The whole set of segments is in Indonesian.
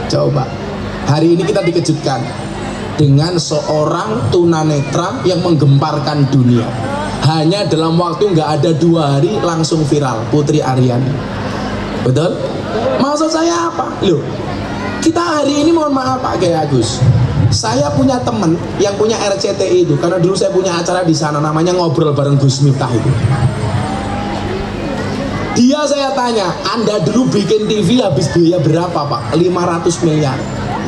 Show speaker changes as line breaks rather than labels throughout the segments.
Coba hari ini kita dikejutkan dengan seorang tunanetra yang menggemparkan dunia. Hanya dalam waktu nggak ada 2 hari langsung viral, Putri Aryani. Betul? Maksud saya apa? Loh, kita hari ini mohon maaf Pak Kiai Agus, saya punya teman yang punya RCTI itu, karena dulu saya punya acara di sana namanya Ngobrol Bareng Gus Miftah itu. Dia saya tanya, Anda dulu bikin TV habis biaya berapa Pak? 500 miliar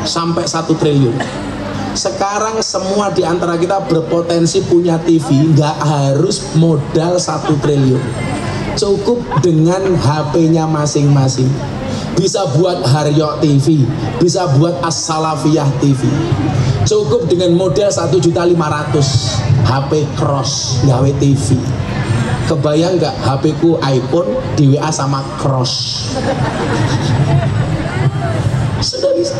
sampai 1 triliun. Sekarang semua di antara kita berpotensi punya TV, nggak harus modal 1 triliun. Cukup dengan HP-nya masing-masing. Bisa buat Haryo TV, bisa buat As-Salafiyah TV. Cukup dengan modal 1.500.000 HP cross gawe TV. Kebayang nggak HP ku iPhone di WA sama cross? Sudah bisa.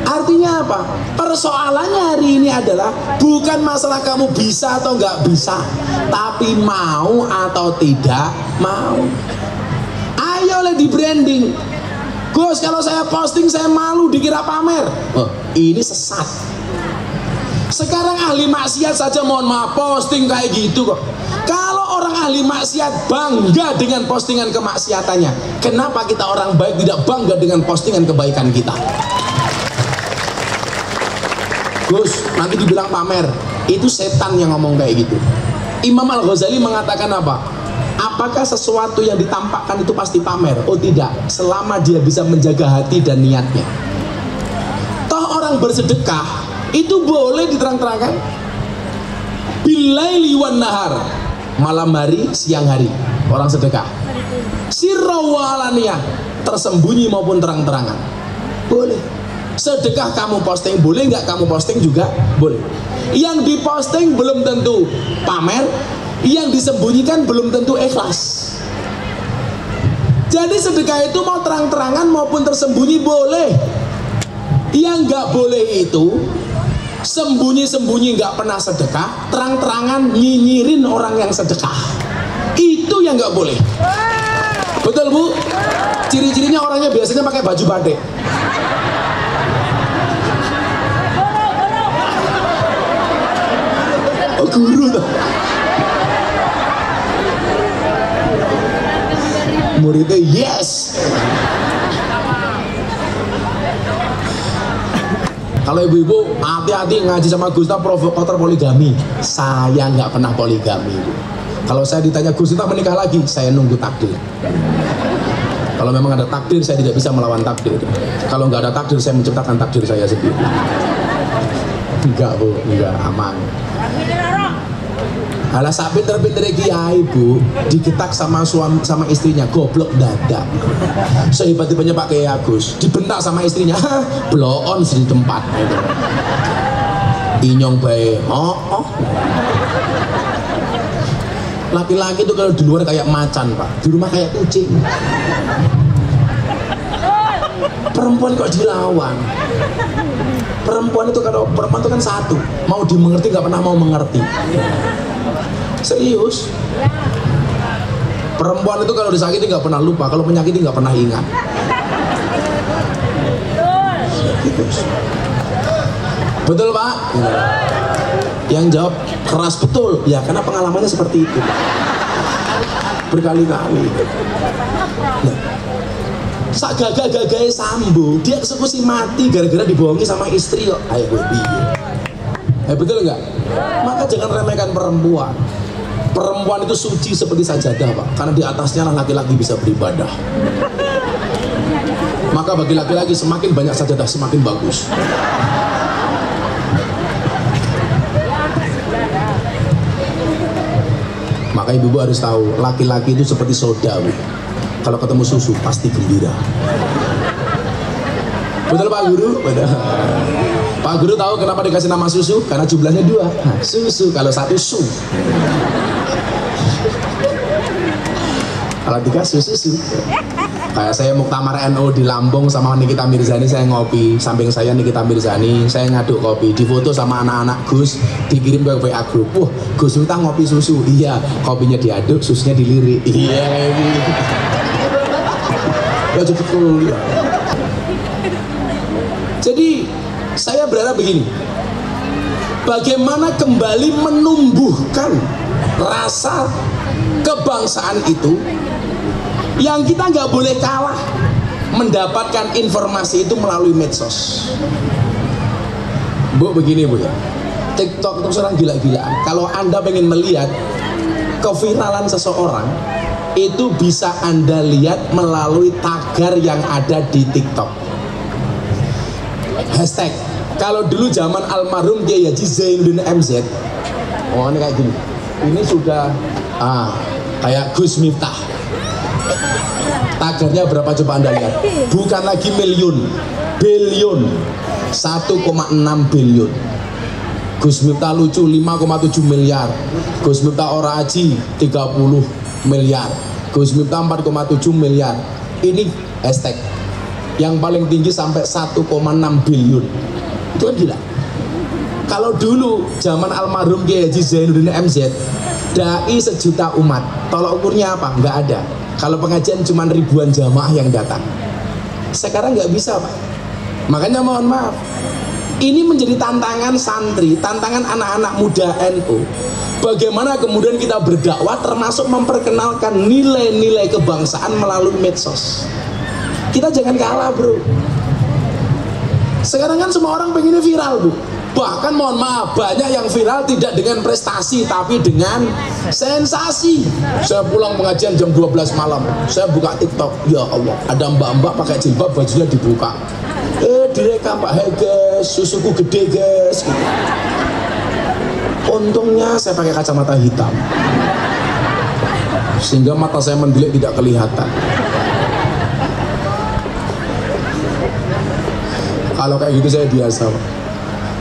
Artinya apa? Persoalannya hari ini adalah bukan masalah kamu bisa atau nggak bisa, tapi mau atau tidak mau. Ayo di branding. Gus, kalau saya posting saya malu dikira pamer. Oh, ini sesat. Sekarang ahli maksiat saja mohon maaf posting kayak gitu kok. Kalau orang ahli maksiat bangga dengan postingan kemaksiatannya, kenapa kita orang baik tidak bangga dengan postingan kebaikan kita? Gus, nanti dibilang pamer. Itu setan yang ngomong kayak gitu. Imam Al-Ghazali mengatakan apa? Apakah sesuatu yang ditampakkan itu pasti pamer? Oh tidak, selama dia bisa menjaga hati dan niatnya. Toh orang bersedekah itu boleh diterang-terangkan. Bilaili wan nahar, malam hari, siang hari, orang sedekah. Sirra wa alaniyah, tersembunyi maupun terang-terangan, boleh. Sedekah kamu posting boleh, nggak kamu posting juga boleh. Yang diposting belum tentu pamer, yang disembunyikan belum tentu ikhlas. Jadi sedekah itu mau terang-terangan maupun tersembunyi boleh. Yang nggak boleh itu sembunyi-sembunyi nggak pernah sedekah, terang-terangan nyinyirin orang yang sedekah. Itu yang nggak boleh. Betul Bu? Ciri-cirinya orangnya biasanya pakai baju batik. Oh guru tuh. Muridnya yes. Kalau ibu-ibu hati-hati ngaji sama Gustaf provokator poligami. Saya nggak pernah poligami. Kalau saya ditanya Gustaf menikah lagi, saya nunggu takdir. Kalau memang ada takdir, saya tidak bisa melawan takdir. Kalau nggak ada takdir, saya menciptakan takdir saya sendiri. Enggak Bu, enggak, aman. Alah sak pinter-pinter kiai Bu, diketak sama suami sama istrinya, goblok dadak. Sehebat-hebatnya Pak Kiai Agus, dibentak sama istrinya, bloon di tempat. Inyong bae, oh. Laki-laki itu kalau di luar kayak macan Pak, di rumah kayak kucing. Perempuan kok dilawan? Perempuan itu kalau perempuan itu kan satu, mau dimengerti nggak pernah mau mengerti. Serius. Perempuan itu kalau disakiti nggak pernah lupa, kalau menyakiti nggak pernah ingat. Betul Pak? Yang jawab keras betul. Ya karena pengalamannya seperti itu. Berkali-kali. Nah, sak gagah-gagahnya Sambo, dia eksekusi mati gara-gara dibohongi sama istri kok. Ayo betul nggak? Maka jangan remehkan perempuan. Perempuan itu suci seperti sajadah Pak, karena di atasnya lah laki-laki bisa beribadah. Maka bagi laki-laki semakin banyak sajadah semakin bagus. Maka ibu-ibu harus tahu, laki-laki itu seperti soda Bu. Kalau ketemu susu pasti gembira. Betul Pak Guru? Betul. Pak Guru tahu kenapa dikasih nama susu? Karena jumlahnya 2. Nah, susu, kalau 1 su. Kalau 3 susu. Kayak saya muktamar NU di Lampung sama Nikita Mirzani, saya ngopi. Samping saya Nikita Mirzani, saya ngaduk kopi. Difoto sama anak-anak Gus, dikirim ke WA grup. Wah, Gus Miftah ngopi susu. Iya, kopinya diaduk, susunya dilirik. Iya, ini. Ya jadi cool ya. Jadi saya berharap begini, bagaimana kembali menumbuhkan rasa kebangsaan itu, yang kita nggak boleh kalah mendapatkan informasi itu melalui medsos. Bu, begini Bu ya, TikTok itu sekarang gila-gilaan. Kalau Anda pengen melihat keviralan seseorang, itu bisa Anda lihat melalui tagar yang ada di TikTok. Hashtag. Kalau dulu zaman almarhum Kiai Haji Zainuddin MZ, oh ini kayak gini, ini sudah kayak Gus Miftah. Tagarnya berapa coba Anda lihat? Bukan lagi miliun, bilion, 1,6 bilion. Gus Miftah lucu 5,7 miliar. Gus Miftah ora aji 30 miliar. Gus Miftah 4,7 miliar. Ini hashtag yang paling tinggi sampai 1,6 bilion. Itu kan gila. Kalau dulu zaman almarhum Kiai Haji Zainuddin MZ, dai sejuta umat, tolok ukurnya apa? Nggak ada. Kalau pengajian cuma ribuan jamaah yang datang. Sekarang nggak bisa Pak. Makanya mohon maaf, ini menjadi tantangan santri, tantangan anak-anak muda NU. Bagaimana kemudian kita berdakwah termasuk memperkenalkan nilai-nilai kebangsaan melalui medsos. Kita jangan kalah bro. Sekarang kan semua orang pengennya viral Bu. Bahkan mohon maaf, banyak yang viral tidak dengan prestasi tapi dengan sensasi. Saya pulang pengajian jam 12 malam, saya buka TikTok, ya Allah, ada mbak-mbak pakai jilbab, bajunya dibuka, direkam Pak, hey guys, susuku gede guys gitu. Untungnya saya pakai kacamata hitam sehingga mata saya mendelik tidak kelihatan. Kalau kayak gitu saya biasa Pak.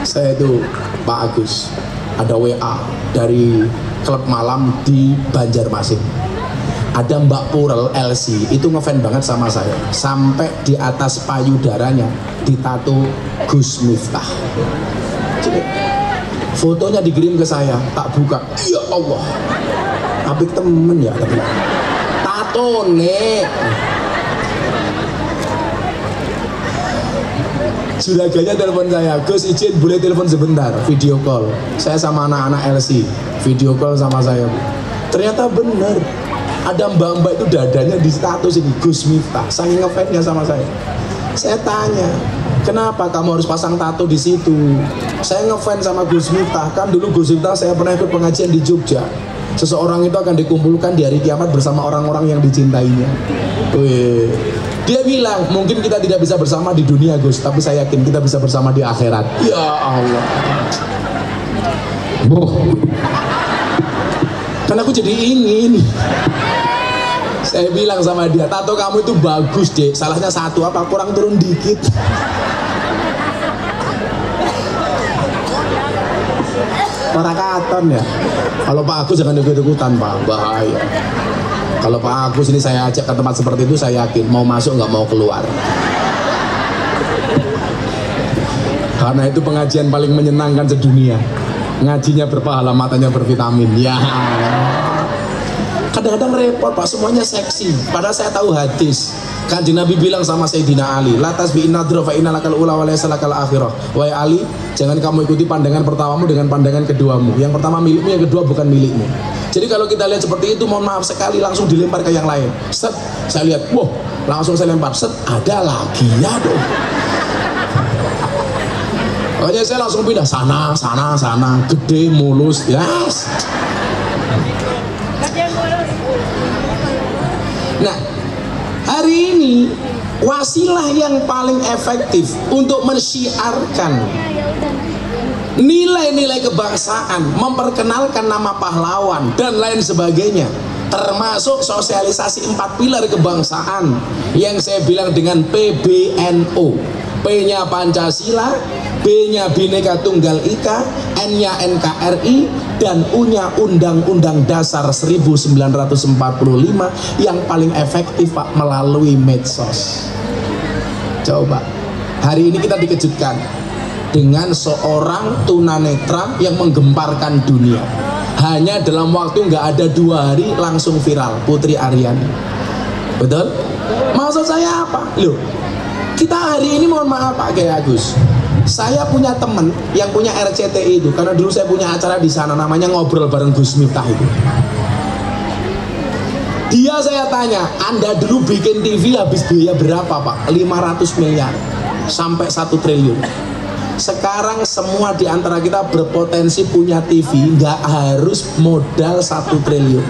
Saya itu Pak Agus, ada WA dari klub malam di Banjarmasin. Ada Mbak Purel LC, itu ngefans banget sama saya. Sampai di atas payudaranya ditato Gus Miftah. Jadi, fotonya dikirim ke saya, tak buka. Ya Allah, apik temen ya tapi. Tato nih. Juraganya telepon saya, Gus izin boleh telepon sebentar, video call. Saya sama anak-anak LC, video call sama saya Bu. Ternyata bener, ada mbak-mbak itu dadanya di status ini Gus Miftah, saking ngefansnya sama saya. Saya tanya, kenapa kamu harus pasang tato di situ? Saya ngefans sama Gus Miftah, kan dulu Gus Miftah saya pernah ikut pengajian di Jogja. Seseorang itu akan dikumpulkan di hari kiamat bersama orang-orang yang dicintainya. Wih. Dia bilang, mungkin kita tidak bisa bersama di dunia Gus, tapi saya yakin kita bisa bersama di akhirat. Ya Allah. Kan aku jadi ingin. Saya bilang sama dia, tato kamu itu bagus dek, salahnya satu apa, kurang turun dikit. Para katon ya. Kalau Pak Agus jangan ikut-ikutan Pak, bahaya. Kalau Pak Agus ini saya ajak ke tempat seperti itu, saya yakin mau masuk nggak mau keluar. Karena itu pengajian paling menyenangkan sedunia. Ngajinya berpahala, matanya bervitamin. Ya. Kadang-kadang repot Pak, semuanya seksi. Padahal saya tahu hadis. Kanjeng Nabi bilang sama Sayyidina Ali, "Latas bi innadra fa innalakal ula wa laysa lakal akhirah." Wahai Ali, jangan kamu ikuti pandangan pertamamu dengan pandangan keduamu. Yang pertama milikmu, yang kedua bukan milikmu. Jadi kalau kita lihat seperti itu, mohon maaf sekali langsung dilempar ke yang lain. Set, saya lihat, wah, langsung saya lempar. Set, ada lagi ya dong. Pokoknya saya langsung pindah sana, gede, mulus, yes. Nah, hari ini wasilah yang paling efektif untuk mensyiarkan nilai-nilai kebangsaan, memperkenalkan nama pahlawan dan lain sebagainya, termasuk sosialisasi 4 pilar kebangsaan yang saya bilang dengan PBNO. P-nya Pancasila, B-nya Bhinneka Tunggal Ika, N-nya NKRI, dan U-nya Undang-Undang Dasar 1945 yang paling efektif Pak melalui medsos. Coba, hari ini kita dikejutkan dengan seorang tunanetra yang menggemparkan dunia. Hanya dalam waktu nggak ada 2 hari langsung viral, Putri Aryani. Betul? Maksud saya apa? Loh, Kita hari ini mohon maaf Pak Kiai Agus, saya punya teman yang punya RCTI itu, karena dulu saya punya acara di sana namanya Ngobrol Bareng Gus Miftah itu. Dia saya tanya, Anda dulu bikin TV habis biaya berapa Pak? 500 miliar sampai 1 triliun. Sekarang semua di antara kita berpotensi punya TV, nggak harus modal 1 triliun.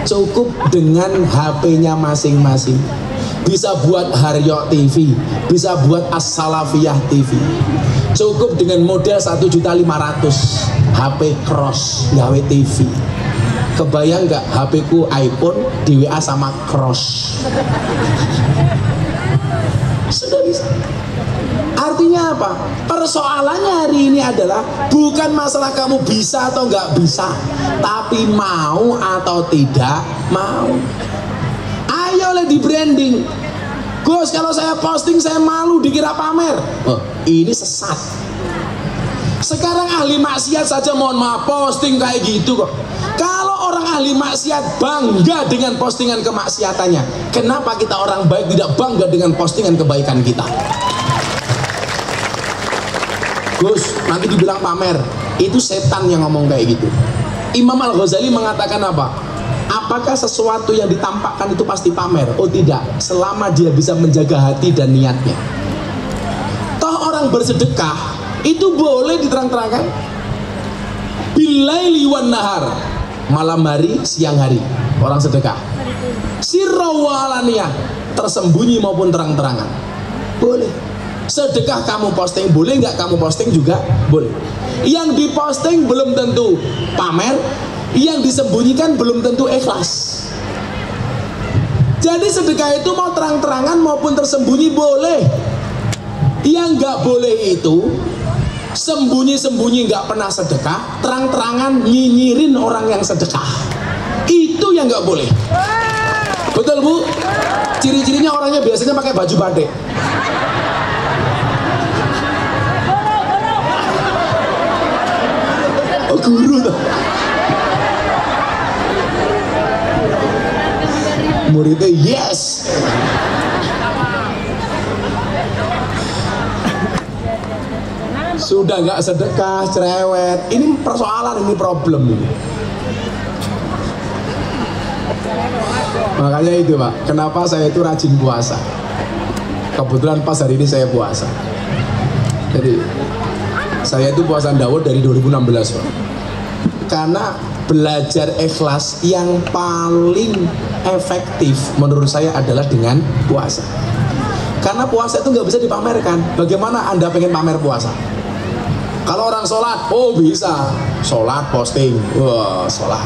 Cukup dengan HP-nya masing-masing. Bisa buat Haryo TV, bisa buat As-Salafiyah TV. Cukup dengan modal 1.500.000 HP cross gawe TV. Kebayang nggak HP ku iPhone di WA sama cross? Sudah bisa. Artinya apa? Persoalannya hari ini adalah bukan masalah kamu bisa atau nggak bisa, tapi mau atau tidak mau. Ayolah di branding. Gus, kalau saya posting saya malu dikira pamer. Oh, ini sesat. Sekarang ahli maksiat saja mohon maaf posting kayak gitu kok. Kalau orang ahli maksiat bangga dengan postingan kemaksiatannya, kenapa kita orang baik tidak bangga dengan postingan kebaikan kita? Gus, nanti dibilang pamer. Itu setan yang ngomong kayak gitu. Imam Al-Ghazali mengatakan apa? Apakah sesuatu yang ditampakkan itu pasti pamer? Oh tidak, selama dia bisa menjaga hati dan niatnya. Toh orang bersedekah itu boleh diterang-terangkan. Bilaili wan nahar, malam hari, siang hari, orang sedekah. Sirra wa alaniyah, tersembunyi maupun terang-terangan, boleh. Sedekah kamu posting boleh, nggak kamu posting juga boleh. Yang diposting belum tentu pamer, yang disembunyikan belum tentu ikhlas. Jadi sedekah itu mau terang-terangan maupun tersembunyi boleh. Yang nggak boleh itu sembunyi-sembunyi nggak pernah sedekah, terang-terangan nyinyirin orang yang sedekah. Itu yang nggak boleh. Betul Bu? Ciri-cirinya orangnya biasanya pakai baju batik. Oh, guru tuh. Muridnya yes. Sudah nggak sedekah, cerewet. Ini persoalan, ini problem ini. Makanya itu Pak, kenapa saya itu rajin puasa. Kebetulan pas hari ini saya puasa. Jadi saya itu puasa Daud dari 2016 Pak. Karena belajar ikhlas yang paling efektif menurut saya adalah dengan puasa. Karena puasa itu nggak bisa dipamerkan. Bagaimana Anda pengen pamer puasa? Kalau orang sholat, oh bisa. Sholat posting, wah sholat.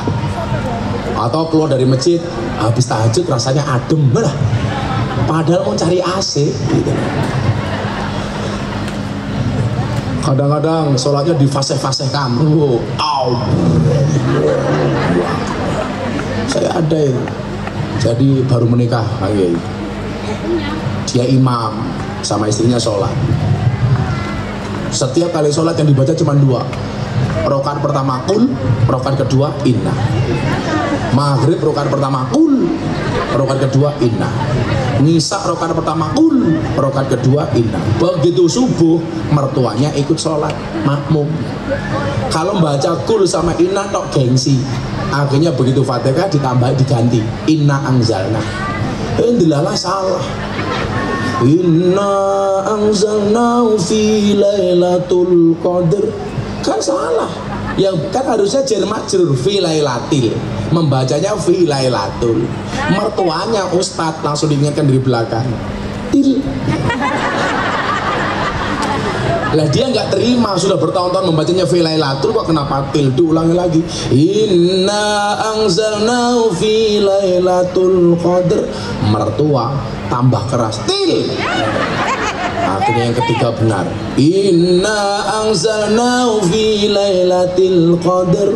Atau keluar dari masjid, habis tahajud rasanya adem lah. Padahal mau cari AC gitu. Kadang-kadang sholatnya di fase-fase kamu. Saya ada itu. Jadi baru menikah lagi. Dia imam sama istrinya sholat. Setiap kali sholat yang dibaca cuma 2. Rakaat pertama kul, rakaat kedua inna. Maghrib rakaat pertama kul, rakaat kedua inna. Nisa rakaat pertama kul, rakaat kedua inna. Begitu subuh mertuanya ikut sholat makmum. Kalau baca kul sama inna tok gengsi. Akhirnya begitu Fatihah ditambah diganti inna anzalna. Dilalah salah. Inna anzalnahu fi lailatul qadr. Kan salah. Yang kan harusnya jar majrur fi lailatil. Membacanya fi lailatul. Mertuanya ustadz langsung diingatkan dari belakang. Til. Lah dia nggak terima, sudah bertahun-tahun membacanya fi lailatul kok kenapa til? Diulangi lagi. Inna anzalnahu fi lailatul qadr. Mertua tambah keras til. Akhirnya yang ketiga benar. Inna anzalnahu fi lailatul qadr.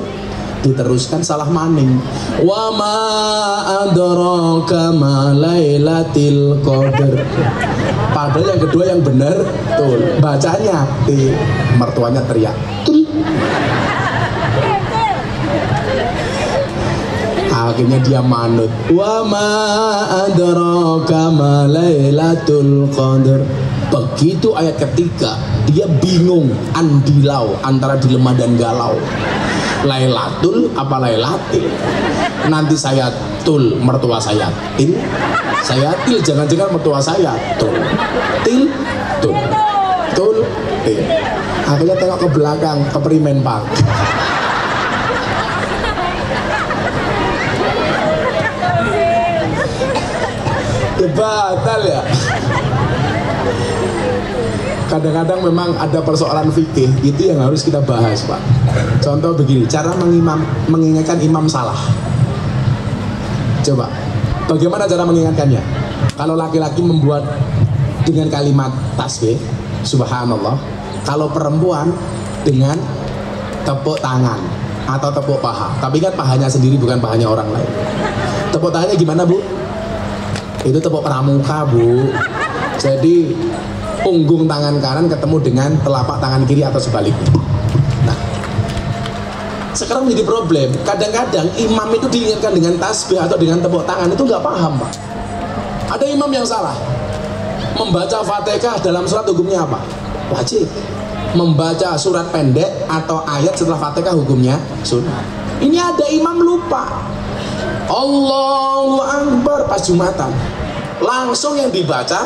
Diteruskan salah maning. Wa ma adraka ma lailatul qadr. Padahal yang kedua yang benar tuh bacanya di mertuanya teriak tul. Akhirnya dia manut. Wa ma adraka ma lailatul qadr. Begitu ayat ketiga, dia bingung, andilau antara dilema dan galau. Lailatul apa lailatil? Nanti saya tul, mertua saya til, jangan-jangan mertua saya tul, til, tul, tul, til. Akhirnya tengok ke belakang, ke Perimen Park. Batal ya. Kadang-kadang memang ada persoalan fikih itu yang harus kita bahas, Pak. Contoh begini, cara mengingatkan imam salah. Coba, bagaimana cara mengingatkannya? Kalau laki-laki membuat dengan kalimat tasbih, subhanallah. Kalau perempuan dengan tepuk tangan atau tepuk paha. Tapi kan pahanya sendiri, bukan pahanya orang lain. Tepuk tangannya gimana, Bu? Itu tepuk pramuka, Bu. Jadi punggung tangan kanan ketemu dengan telapak tangan kiri atau sebaliknya. Nah, sekarang menjadi problem. Kadang-kadang imam itu diingatkan dengan tasbih atau dengan tepuk tangan, itu nggak paham, Pak. Ada imam yang salah. Membaca Fatihah dalam surat hukumnya apa? Wajib. Membaca surat pendek atau ayat setelah Fatihah hukumnya sunnah. Ini ada imam lupa. Allahu Akbar pas Jumatan. Langsung yang dibaca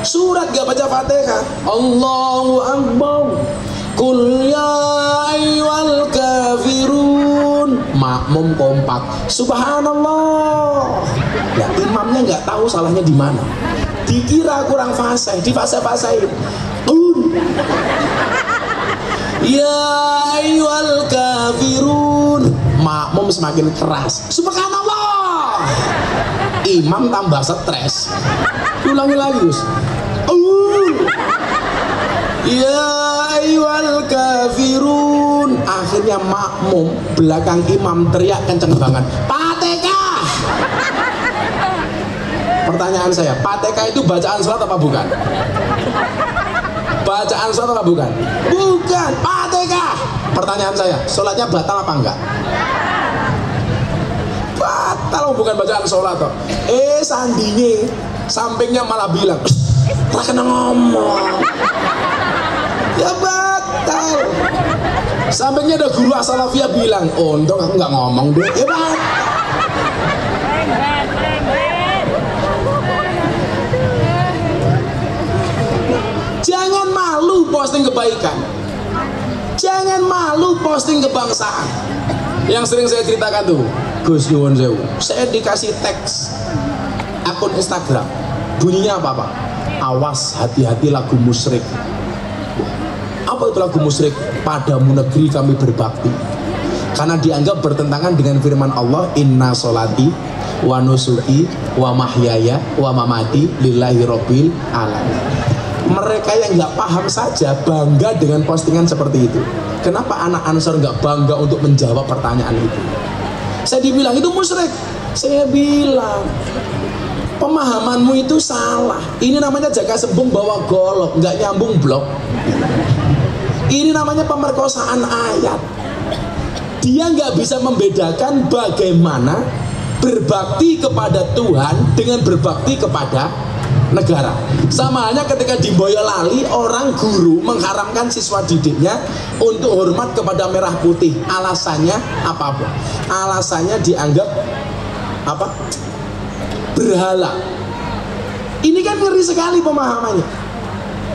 surat, gak baca Fatihah. Allahu Akbar. Qul ya ayyuhal kafirun. Makmum kompak. Subhanallah. Ya, imamnya nggak tahu salahnya di mana. Dikira kurang fasih, difasih-fasihin. Ya ayyuhal kafirun. Makmum semakin keras. Subhanallah. Imam tambah stres. Ulangi lagi, Gus. Ya ayyuhal kafirun. Akhirnya makmum belakang imam teriak kenceng banget, Fatihah. Pertanyaan saya, Fatihah itu bacaan salat apa bukan? Bacaan salat apa bukan? Bukan. Fatihah. Pertanyaan saya, salatnya batal apa enggak? Batal, bukan bacaan salat toh. Sandinge sampingnya malah bilang, tak kena ngomong. Ya batal. Sampingnya ada guru As-Salafiyah bilang, oh untung aku nggak ngomong deh. Ya batal. Jangan malu posting kebaikan. Jangan malu posting kebangsaan. Yang sering saya ceritakan tuh, Gus Nyuwun Sewu, saya dikasih teks akun Instagram, bunyinya apa Pak? Awas, hati-hati lagu musyrik. Apa itu lagu musyrik? Padamu negeri kami berbakti. Karena dianggap bertentangan dengan firman Allah, Inna sholati wa nusuki wa mahyaya wa mamati lillahi rabbil alamin. Mereka yang nggak paham saja bangga dengan postingan seperti itu. Kenapa anak Ansor nggak bangga untuk menjawab pertanyaan itu? Saya dibilang itu musyrik. Saya bilang, pemahamanmu itu salah. Ini namanya jaga sembung bawa golok, nggak nyambung blok. Ini namanya pemerkosaan ayat. Dia nggak bisa membedakan bagaimana berbakti kepada Tuhan dengan berbakti kepada negara. Sama halnya ketika di Boyolali orang guru mengharamkan siswa didiknya untuk hormat kepada merah putih. Alasannya apa? Alasannya dianggap apa? Berhala. Ini kan ngeri sekali pemahamannya.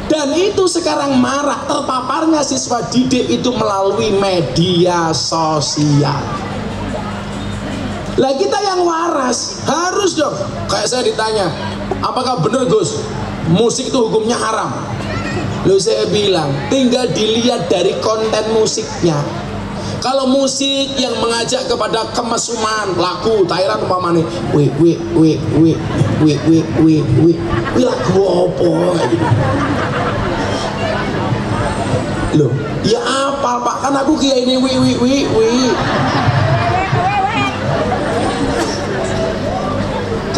Dan itu sekarang marak terpaparnya siswa didik itu melalui media sosial. Lah kita yang waras harus dong. Kayak saya ditanya, apakah benar Gus musik itu hukumnya haram? Lalu saya bilang, tinggal dilihat dari konten musiknya. Kalau musik yang mengajak kepada kemesuman, lagu Thailand umpamanya, lagu apa gitu. Loh, ya apa Pak? Kan aku kiai ini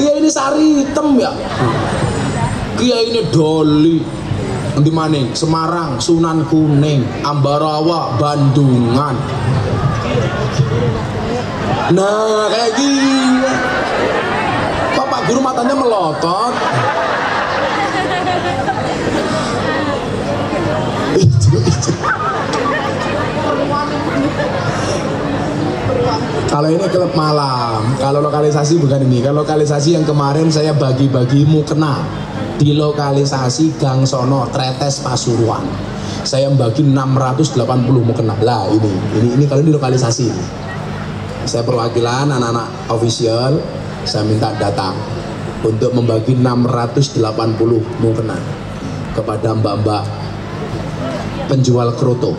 Kiai ini Sari Hitam ya. Kiai ini Doli. Di mana? Semarang, Sunan Kuning, Ambarawa, Bandungan. Nah, kayak gini. Kok Pak Guru matanya melotot? Kalau ini klub malam, kalau lokalisasi bukan ini. Kalau lokalisasi yang kemarin saya bagi-bagi mukena di lokalisasi Gang Sono, Tretes, Pasuruan. Saya membagi 680 mukena. Lah ini kalau ini lokalisasi. Saya perwakilan anak-anak official, saya minta datang untuk membagi 680 mukena kepada mbak-mbak penjual kroto.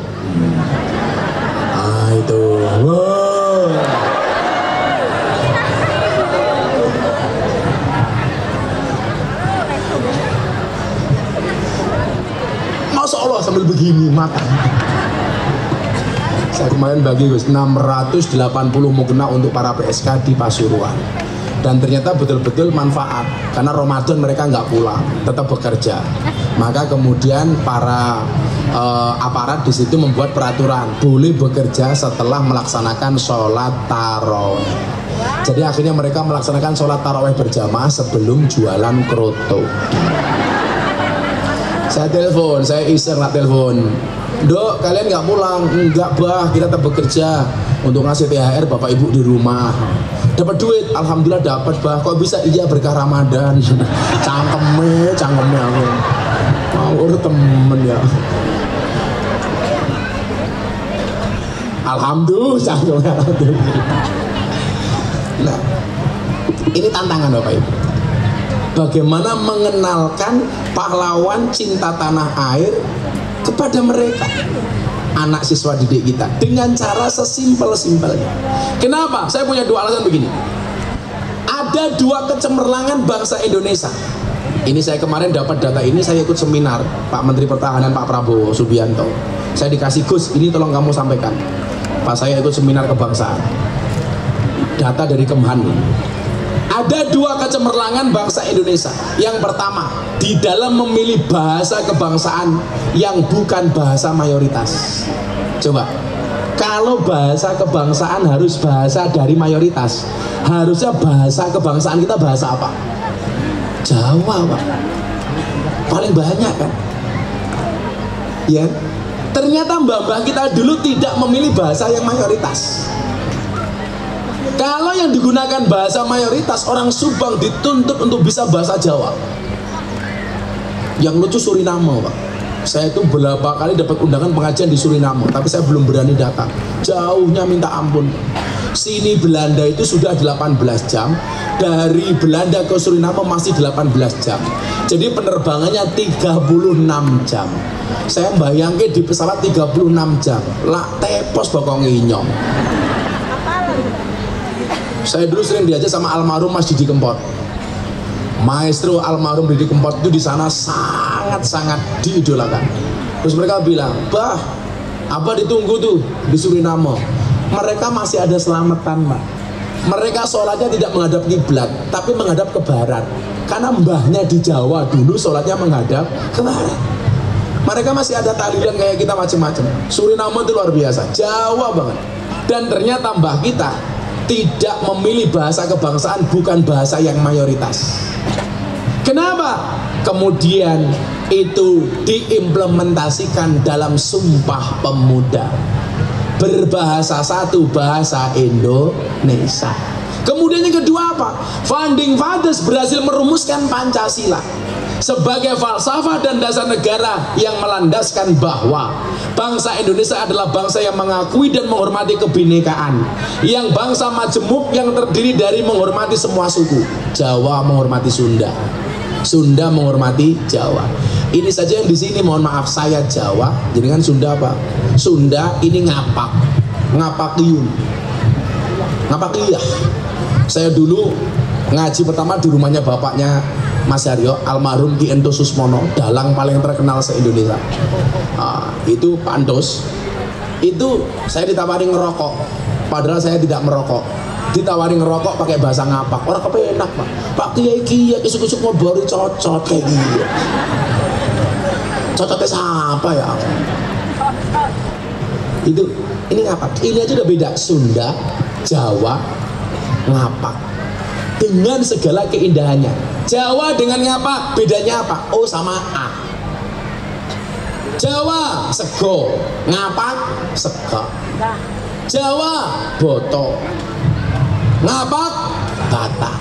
Ah itu. Wow. Masya Allah sambil begini makan. Saya kemarin bagi 680 mukena untuk para PSK di Pasuruan. Dan ternyata betul-betul manfaat karena Ramadan mereka nggak pulang, tetap bekerja. Maka kemudian para aparat di situ membuat peraturan boleh bekerja setelah melaksanakan sholat tarawih. Jadi akhirnya mereka melaksanakan sholat tarawih berjamaah sebelum jualan kroto. Saya telepon, saya iseng lah telepon. Dok, kalian nggak pulang? Enggak bah, kita tetap bekerja untuk ngasih THR bapak ibu di rumah. Dapat duit, alhamdulillah dapat bah. Kok bisa? Iya berkah Ramadan. Cangkemnya aku. Mau temen ya. Alhamdulillah, cangkemnya. Nah, ini tantangan bapak ibu. Bagaimana mengenalkan pahlawan cinta tanah air kepada mereka, anak siswa didik kita, dengan cara sesimpel-simpelnya. Kenapa? Saya punya dua alasan begini. Ada dua kecemerlangan bangsa Indonesia. Ini saya kemarin dapat data ini, saya ikut seminar Pak Menteri Pertahanan Pak Prabowo Subianto. Saya dikasih Gus, ini tolong kamu sampaikan. Pas saya ikut seminar kebangsaan, data dari Kemhan. Ada dua kecemerlangan bangsa Indonesia. Yang pertama, di dalam memilih bahasa kebangsaan yang bukan bahasa mayoritas. Coba, kalau bahasa kebangsaan harus bahasa dari mayoritas, harusnya bahasa kebangsaan kita bahasa apa? Jawa, Pak. Paling banyak kan? Ya. Ternyata mbah-mbah kita dulu tidak memilih bahasa yang mayoritas. Kalau yang digunakan bahasa mayoritas, orang Subang dituntut untuk bisa bahasa Jawa. Yang lucu Suriname, Pak. Saya itu berapa kali dapat undangan pengajian di Suriname, tapi saya belum berani datang. Jauhnya minta ampun. Sini Belanda itu sudah 18 jam, dari Belanda ke Suriname masih 18 jam. Jadi penerbangannya 36 jam. Saya bayangin di pesawat 36 jam. Lah tepos bokong nginyong. Saya dulu sering diajak sama almarhum Mas Didi Kempot. Maestro almarhum Didi Kempot itu di sana sangat-sangat diidolakan. Terus mereka bilang, "Bah, apa ditunggu tuh di Suriname?" Mereka masih ada selamatan, Pak. Mereka sholatnya tidak menghadap kiblat, tapi menghadap ke barat. Karena mbahnya di Jawa dulu sholatnya menghadap ke barat. Mereka masih ada tahlilan kayak kita macam-macam. Suriname itu luar biasa, Jawa banget. Dan ternyata mbah kita tidak memilih bahasa kebangsaan, bukan bahasa yang mayoritas. Kenapa? Kemudian itu diimplementasikan dalam Sumpah Pemuda. Berbahasa satu, bahasa Indonesia. Kemudian yang kedua apa? Founding Fathers berhasil merumuskan Pancasila sebagai falsafah dan dasar negara yang melandaskan bahwa bangsa Indonesia adalah bangsa yang mengakui dan menghormati kebinekaan, yang bangsa majemuk yang terdiri dari menghormati semua suku. Jawa menghormati Sunda, Sunda menghormati Jawa. Ini saja yang di sini, mohon maaf saya Jawa, jadi kan Sunda apa? Sunda ini ngapak, ngapakiyun, ngapakiyah. Saya dulu ngaji pertama di rumahnya bapaknya Mas Haryo, almarhum Ki Ento Susmono, dalang paling terkenal se-Indonesia. Itu Pak Andos. Itu saya ditawari ngerokok, padahal saya tidak merokok. Ditawari ngerokok pakai bahasa ngapak. Orang kepenak, Pak. Pak Kiai isuk-isuk mau baru cocot kayak gini. Cocotnya siapa ya? Itu ini ngapak. Ini aja udah beda. Sunda, Jawa, ngapak. Dengan segala keindahannya. Jawa dengan ngapak, bedanya apa? O sama A. Jawa sego, ngapak sega. Jawa boto, ngapak bata.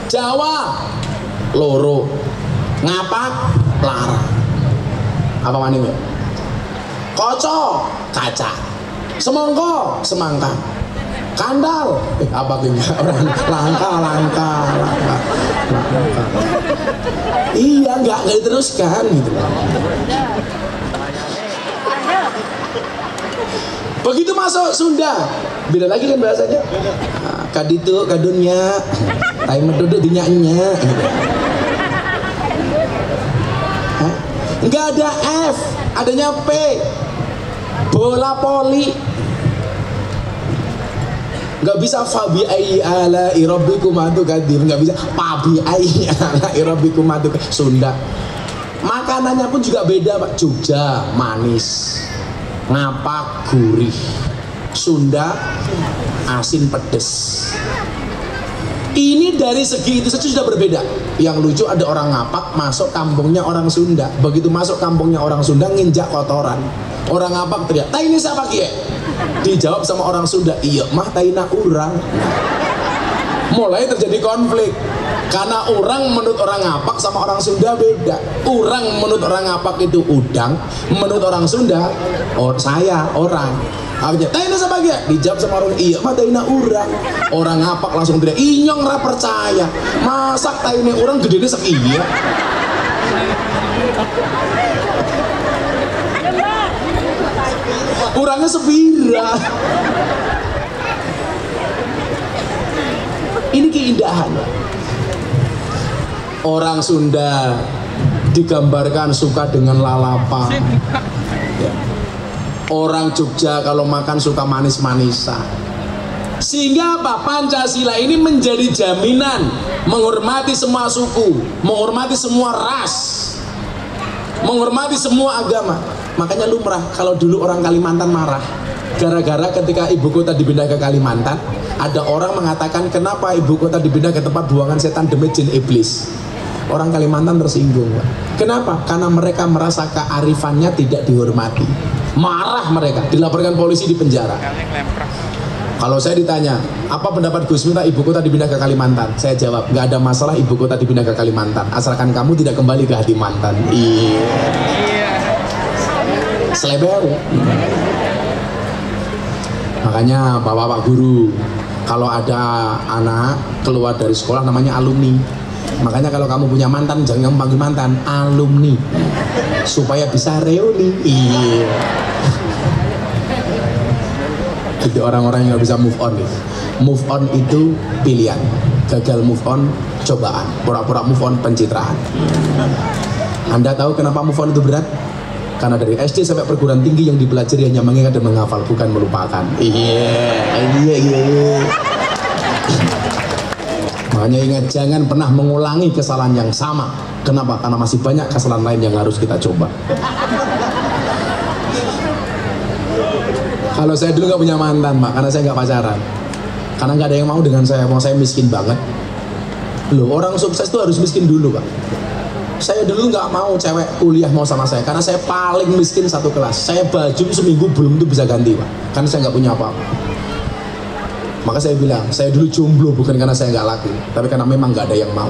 Jawa loro, ngapak lara. Apa maning ya? Koco kaca, semongko semangka, kandal apa gini orang langka. Iya nggak diteruskan gitu. Begitu masuk Sunda, beda lagi kan bahasanya. Nah, kaditu kadunya, tai meduduk dinyanya. Gitu. Nggak ada F, adanya P. Bola poli. Nggak bisa fabi ayyi ala rabbikum atukadir, nggak bisa fabi ayyi ala rabbikum atukadir. Sunda. Makanannya pun juga beda Pak. Jogja manis, ngapak gurih, Sunda asin pedes. Ini dari segi itu saja sudah berbeda. Yang lucu ada orang ngapak masuk kampungnya orang Sunda. Begitu masuk kampungnya orang Sunda nginjak kotoran. Orang ngapak teriak, "Tai ini siapa kie?" Dijawab sama orang Sunda, "Iya mah taina urang." Mulai terjadi konflik. Karena orang menurut orang ngapak sama orang Sunda beda. Orang menurut orang ngapak itu udang, menurut orang Sunda, saya orang. Akhirnya, "Taina siapa kie?" Dijawab sama orang, "Iya mah taina urang." Orang ngapak langsung teriak, "Inyong ra percaya. Masak taina urang gedene sekiye." Orangnya sepira. Ini keindahan. Orang Sunda digambarkan suka dengan lalapan. Ya. Orang Jogja kalau makan suka manis-manisan. Sehingga apa? Pancasila ini menjadi jaminan menghormati semua suku, menghormati semua ras, menghormati semua agama. Makanya lumrah kalau dulu orang Kalimantan marah gara-gara ketika ibu kota dipindah ke Kalimantan, ada orang mengatakan kenapa ibu kota dipindah ke tempat buangan setan demi jin iblis. Orang Kalimantan tersinggung, Pak. Kenapa? Karena mereka merasa kearifannya tidak dihormati. Marah mereka, dilaporkan polisi, di penjara. Kalau saya ditanya, apa pendapat Gus Miftah ibu kota dipindah ke Kalimantan? Saya jawab, nggak ada masalah ibu kota dipindah ke Kalimantan, asalkan kamu tidak kembali ke hati mantan. Iya. Seleber. Makanya bapak-bapak guru, kalau ada anak keluar dari sekolah namanya alumni. Makanya kalau kamu punya mantan jangan kamu panggil mantan, alumni, supaya bisa reuni. Iya. Jadi orang-orang yang nggak bisa move on. Move on itu pilihan, gagal move on cobaan, pura-pura move on pencitraan. Anda tahu kenapa move on itu berat? Karena dari SD sampai perguruan tinggi yang dipelajari hanya mengingat dan menghafal, bukan melupakan. Iya. Makanya ingat, jangan pernah mengulangi kesalahan yang sama. Kenapa? Karena masih banyak kesalahan lain yang harus kita coba. Kalau saya dulu nggak punya mantan, Pak, karena saya nggak pacaran. Karena nggak ada yang mau dengan saya, mau saya miskin banget. Loh, orang sukses itu harus miskin dulu, Pak. Saya dulu nggak mau cewek kuliah mau sama saya, karena saya paling miskin satu kelas. Saya baju seminggu belum tuh bisa ganti, Pak, karena saya nggak punya apa-apa. Maka saya bilang, saya dulu jomblo bukan karena saya nggak laku, tapi karena memang nggak ada yang mau.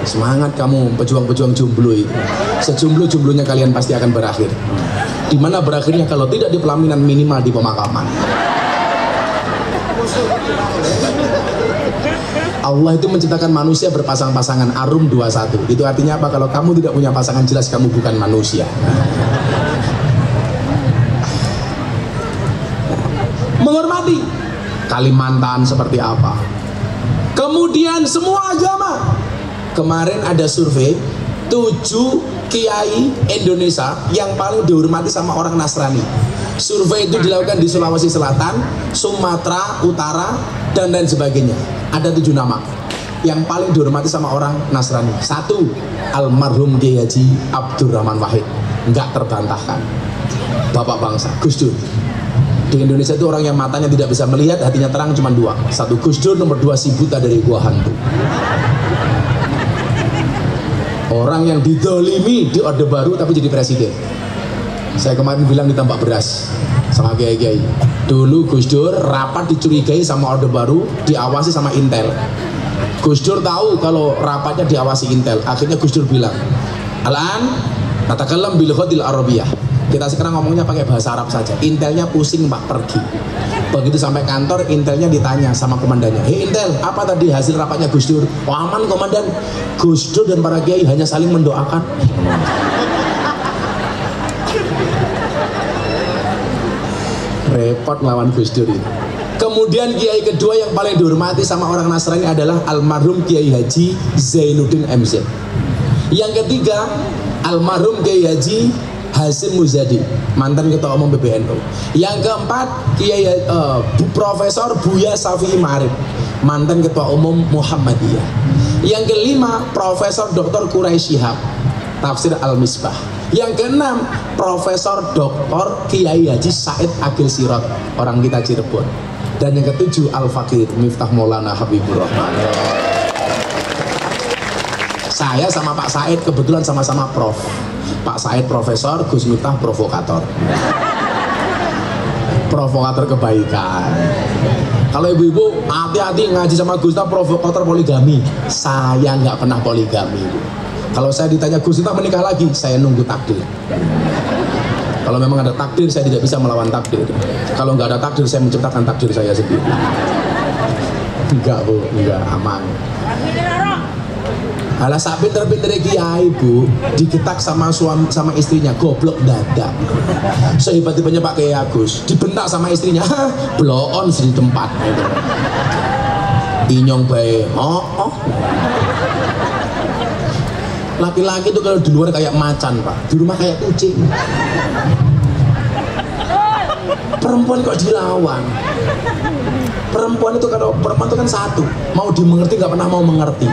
Semangat kamu pejuang-pejuang jomblo itu. Sejomblo-jomblonya kalian pasti akan berakhir. Dimana berakhirnya kalau tidak di pelaminan, minimal di pemakaman. Allah itu menciptakan manusia berpasang-pasangan, Arum 21. Itu artinya apa? Kalau kamu tidak punya pasangan, jelas kamu bukan manusia. Menghormati Kalimantan seperti apa. Kemudian semua agama. Kemarin ada survei 7 kiai Indonesia yang paling dihormati sama orang Nasrani. Survei itu dilakukan di Sulawesi Selatan, Sumatera Utara, dan lain sebagainya. Ada 7 nama yang paling dihormati sama orang Nasrani. 1, almarhum Kiai Haji Abdurrahman Wahid, nggak terbantahkan, bapak bangsa, Gus Dur. Di Indonesia itu orang yang matanya tidak bisa melihat, hatinya terang cuma 2. 1 Gus Dur, nomor 2 si buta dari gua hantu. Orang yang didolimi di Orde Baru tapi jadi presiden. Saya kemarin bilang di Tambak Beras sama kiai-kiai. Dulu Gus Dur rapat dicurigai sama Orde Baru, diawasi sama Intel. Gus Dur tahu kalau rapatnya diawasi Intel. Akhirnya Gus Dur bilang, "Al-an natakallam bil lughatil arabiyyah." Kita sekarang ngomongnya pakai bahasa Arab saja. Intelnya pusing, Pak, pergi. Begitu sampai kantor, Intelnya ditanya sama komandannya, "Hei Intel, apa tadi hasil rapatnya Gus Dur?" "Oh, aman komandan, Gus Dur dan para kiai hanya saling mendoakan." Repot lawan Gus Dur ini. Kemudian kiai kedua yang paling dihormati sama orang Nasrani adalah almarhum Kiai Haji Zainuddin MZ. Yang ketiga, almarhum Kiai Haji Hasyim Muzadi, mantan ketua umum PBNU. Yang keempat, Kiai Profesor Buya Syafi'i Ma'arif, mantan ketua umum Muhammadiyah. Yang kelima, Profesor Dr. Quraisy Shihab, tafsir Al-Misbah. Yang keenam, Profesor Dr. Kiai Haji Said Agil Sirot, orang kita Cirebon. Dan yang ketujuh, Al-Fakir Miftah Maulana Habibur Rahman. Saya sama Pak Said kebetulan sama-sama prof. Pak Said profesor, Gus Miftah provokator. Provokator kebaikan. Kalau ibu-ibu hati-hati ngaji sama Gus Miftah provokator poligami. Saya nggak pernah poligami, Bu. Kalau saya ditanya Gus Miftah menikah lagi, saya nunggu takdir. Kalau memang ada takdir, saya tidak bisa melawan takdir. Kalau nggak ada takdir, saya menciptakan takdir saya sendiri. Enggak, Bu, enggak, aman. Alah sak pinter-pinter kiai, Bu, digetak sama suami sama istrinya, goblok dadak. Sehebat-hebatnya Pak Kiai Agus, dibentak sama istrinya, bloon di tempat. Inyong bae. Oh. Laki-laki itu kalau di luar kayak macan, Pak, di rumah kayak kucing. Perempuan kok dilawan? Perempuan itu kalau perempuan itu kan satu, mau dimengerti nggak pernah mau mengerti.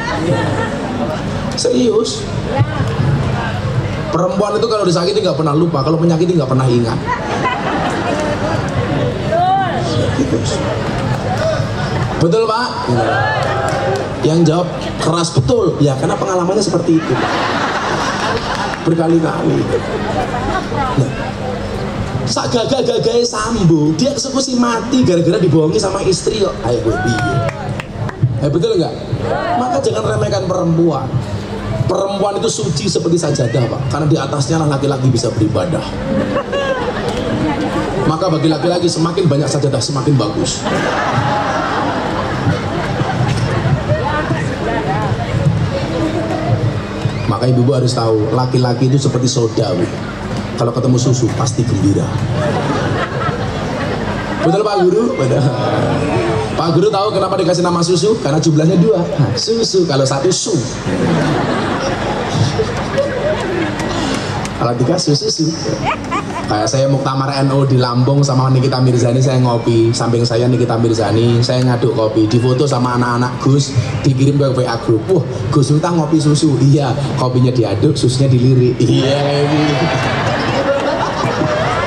Serius. Perempuan itu kalau disakiti nggak pernah lupa, kalau menyakiti nggak pernah ingat. Betul, Pak? Yang jawab keras betul. Ya karena pengalamannya seperti itu, berkali-kali. Nah, sak gagah-gagahnya Sambo, dia eksekusi mati gara-gara dibohongi sama istri kok. Ayo piye? Betul nggak? Maka jangan remehkan perempuan. Perempuan itu suci seperti sajadah, Pak, karena di atasnya laki-laki bisa beribadah. Maka bagi laki-laki semakin banyak sajadah semakin bagus. Maka ibu-ibu harus tahu, laki-laki itu seperti soda, Bu. Kalau ketemu susu pasti gembira. Betul, Pak Guru? Betul. Pak Guru tahu kenapa dikasih nama susu? Karena jumlahnya 2. Nah, susu, kalau satu su. Kalau 3 susu. Kayak saya Muktamar NU di Lampung sama Nikita Mirzani, saya ngopi. Samping saya Nikita Mirzani, saya ngaduk kopi. Difoto sama anak-anak Gus, dikirim ke WA grup. Wah, Gus Miftah ngopi susu. Iya, kopinya diaduk, susunya dilirik. Iya.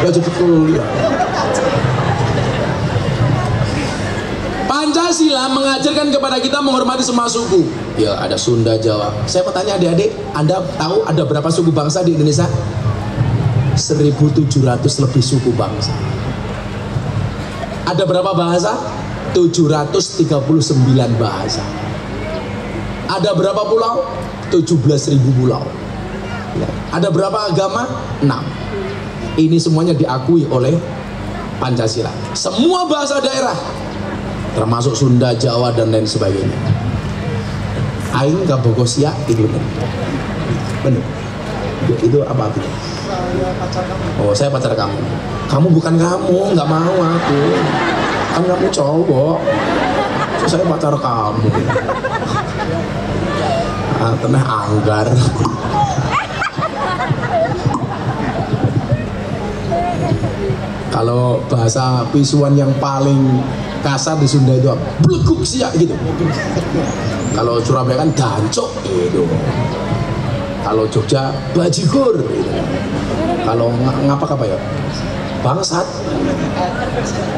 Ya betul. Pancasila mengajarkan kepada kita menghormati semua suku. Ya, ada Sunda, Jawa. Saya bertanya adik-adik, Anda tahu ada berapa suku bangsa di Indonesia? 1.700 lebih suku bangsa. Ada berapa bahasa? 739 bahasa. Ada berapa pulau? 17.000 pulau. Ada berapa agama? 6. Ini semuanya diakui oleh Pancasila. Semua bahasa daerah, termasuk Sunda, Jawa, dan lain sebagainya. Aing kabogosia itu benar. Itu apa artinya? Oh, saya pacar kamu. Kamu bukan kamu, nggak mau aku. Kan kamu cowok. So, saya pacar kamu. Teneh anggar. Kalau bahasa pisuan yang paling kasar di Sunda itu bleguk siak gitu. Kalau Surabaya kan dancok gitu. Kalau Jogja bajigur gitu. Kalau ngapa apa ya? Bangsat.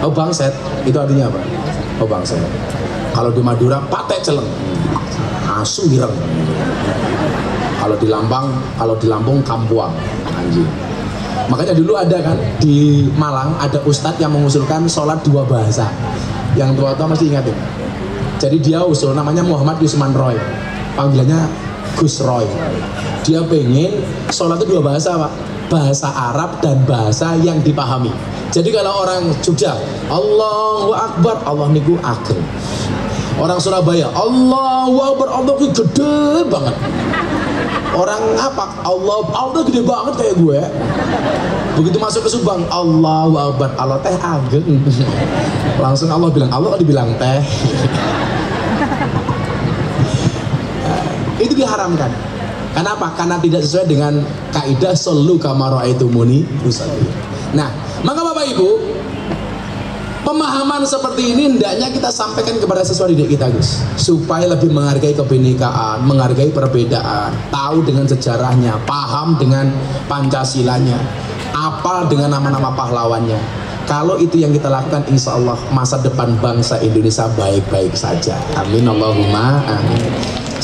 Oh, bangset itu artinya apa? Oh, bangset. Kalau di Madura patek celeng. Asu gireng. Kalau di Lampung Kampuang, anjing. Makanya dulu ada kan di Malang ada ustadz yang mengusulkan sholat dua bahasa. Yang tua-tua masih ingat ya. Jadi dia usul namanya Muhammad Yusman Roy, panggilannya Gus Roy. Dia pengen sholat itu dua bahasa pak, bahasa Arab dan bahasa yang dipahami. Jadi kalau orang Jogja Allahu Akbar, Allah niku ageng. Orang Surabaya Allahu Akbar, Allah niku gede banget. Orang apa? Allah gede banget kayak gue. Begitu masuk ke Subang, Allahu Akbar, Allah teh ageng. Langsung Allah bilang, Allah kok dibilang teh. Itu diharamkan. Kenapa? Karena tidak sesuai dengan kaidah sallu kama ra'aitumuni usalli. Nah, maka Bapak Ibu, pemahaman seperti ini hendaknya kita sampaikan kepada siswa didik kita, Gus, supaya lebih menghargai kebinekaan, menghargai perbedaan, tahu dengan sejarahnya, paham dengan Pancasilanya, apal dengan nama-nama pahlawannya. Kalau itu yang kita lakukan, insya Allah masa depan bangsa Indonesia baik-baik saja. Amin Allahumma amin.